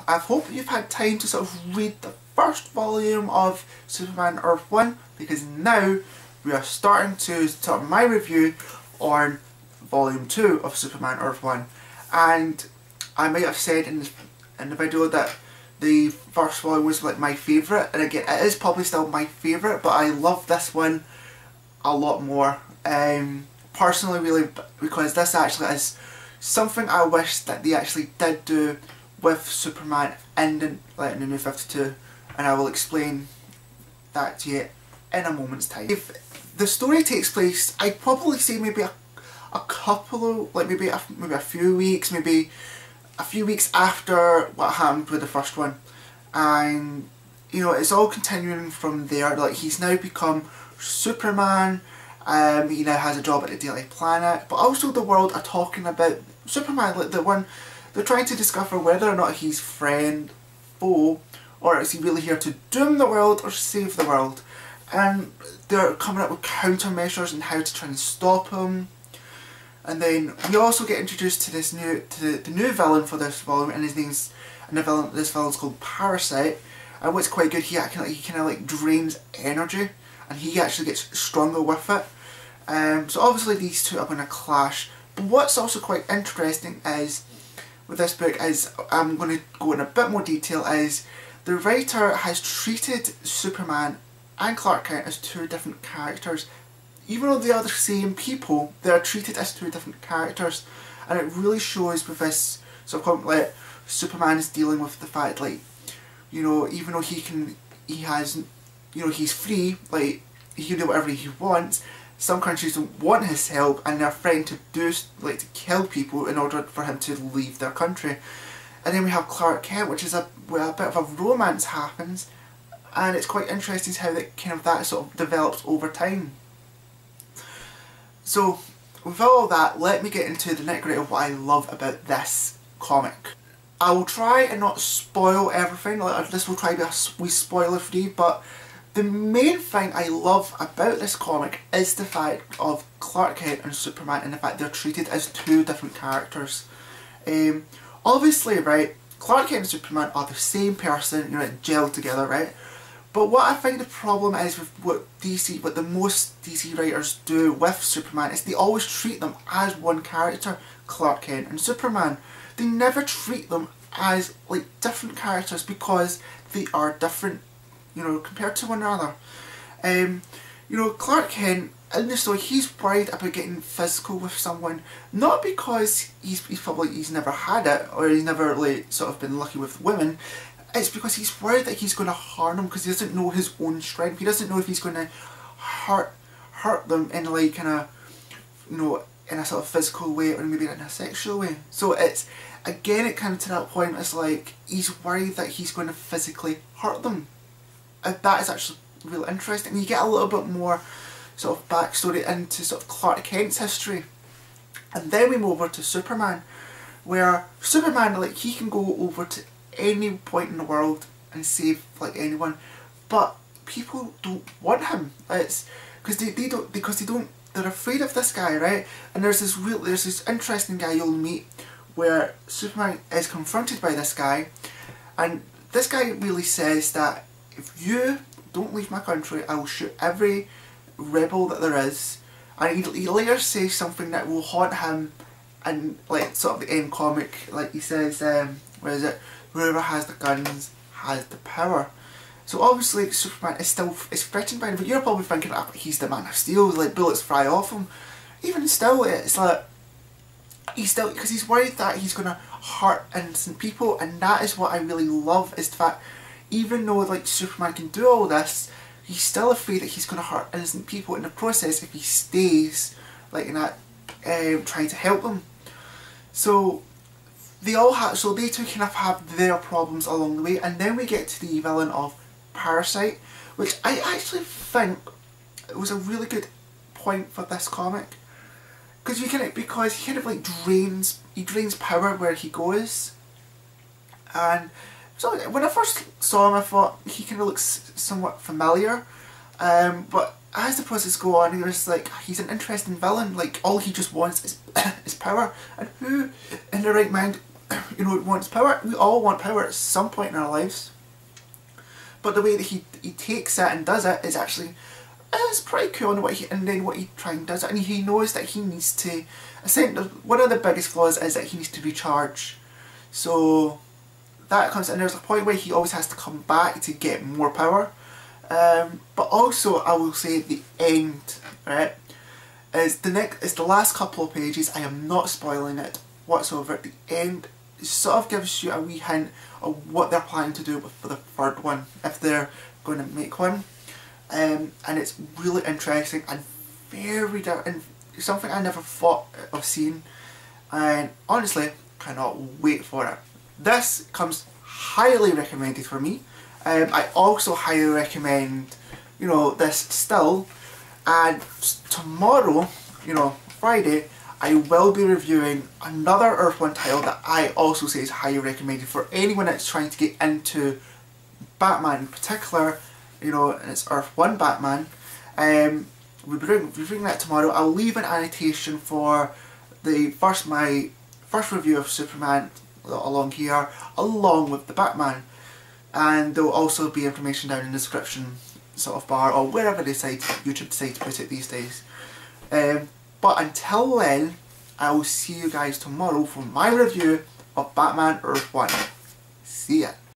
I hope you've had time to sort of read the first volume of Superman Earth 1, because now we are starting to start my review on volume 2 of Superman Earth 1. And I might have said in the video that the first volume was like my favourite, and again it is probably still my favourite, but I love this one a lot more. Personally, really, because this actually is something I wish that they actually did do with Superman in the New 52, and I will explain that to you in a moment's time. If the story takes place, I'd probably say maybe a couple of, like maybe a few weeks, maybe a few weeks after what happened with the first one, and you know, it's all continuing from there. Like, he's now become Superman. He now has a job at the Daily Planet, but also the world are talking about Superman, like the one they're trying to discover whether or not he's friend, foe, or is he really here to doom the world or save the world. And they're coming up with countermeasures and how to try and stop him. And then we also get introduced to this the new villain for this volume, and this villain's called Parasite. And what's quite good, he kind of like drains energy, and he actually gets stronger with it. So obviously these two are going to clash. But what's also quite interesting is, with this book, is I'm going to go in a bit more detail, is the writer has treated Superman and Clark Kent as two different characters. Even though they are the same people, they are treated as two different characters. And it really shows with this sort of, like, Superman is dealing with the fact, like, you know, even though he's free, like, he can do whatever he wants, some countries don't want his help, and they're threatening to kill people in order for him to leave their country. And then we have Clark Kent, which is where a bit of a romance happens, and it's quite interesting how that sort of develops over time. So, with all that, let me get into the nitty-gritty of what I love about this comic. I will try and not spoil everything, like, this will try to be spoiler free, but the main thing I love about this comic is the fact of Clark Kent and Superman, and the fact they're treated as two different characters. Obviously, right, Clark Kent and Superman are the same person, you know, gelled together, right? But what I think the problem is with what the most DC writers do with Superman is they always treat them as one character, Clark Kent and Superman. They never treat them as like different characters, because they are different, you know, compared to one another. You know, Clark Kent, in the story, he's worried about getting physical with someone, not because he's never had it, or he's never like sort of been lucky with women. It's because he's worried that he's going to harm them, because he doesn't know his own strength. He doesn't know if he's going to hurt them in like in a, you know, in a sort of physical way, or maybe in a sexual way. So it's, again, it comes to that point, it's like he's worried that he's going to physically hurt them. That is actually really interesting. You get a little bit more sort of backstory into sort of Clark Kent's history. And then we move over to Superman, where Superman, like, he can go over to any point in the world and save like anyone, but people don't want him. It's because they're afraid of this guy, right? And there's this interesting guy you'll meet where Superman is confronted by this guy, and this guy really says that if you don't leave my country, I will shoot every rebel that there is. And he later says something that will haunt him, and like sort of the end comic, like he says, where is it? Whoever has the guns has the power. So obviously Superman is threatened by him, but you're probably thinking, oh, he's the Man of Steel, like bullets fly off him. Even still, it's like, because he's worried that he's going to hurt innocent people, and that is what I really love, is the fact, even though like Superman can do all this, he's still afraid that he's going to hurt innocent people in the process if he stays like in that, trying to help them. So they two kind of have their problems along the way, and then we get to the villain of Parasite, which I actually think it was a really good point for this comic, because he kind of like drains power where he goes. And so when I first saw him, I thought he kind of looks somewhat familiar, but as the process goes on, he was like, he's an interesting villain. Like, all he just wants is power, and who in their right mind you know, wants power. We all want power at some point in our lives. But the way that he takes it and does it is actually, it's pretty cool. And then what he tries and does it, and he knows that he needs to, essentially, one of the biggest flaws is that he needs to recharge. So that comes, and there's a point where he always has to come back to get more power. But also, I will say the end, right, is the last couple of pages. I am not spoiling it whatsoever. At the end, it sort of gives you a wee hint of what they're planning to do for the third one, if they're going to make one. And it's really interesting and very and something I never thought of seeing, and honestly cannot wait for it. This comes highly recommended for me. I also highly recommend, you know, this still, and tomorrow, you know, Friday, I will be reviewing another Earth 1 title that I also say is highly recommended for anyone that's trying to get into Batman in particular, you know, and it's Earth 1 Batman. We'll be reviewing that tomorrow. I'll leave an annotation for my first review of Superman along here, along with the Batman. And there will also be information down in the description sort of bar, or wherever YouTube decide to put it these days. But until then, I will see you guys tomorrow for my review of Batman Earth 1. See ya.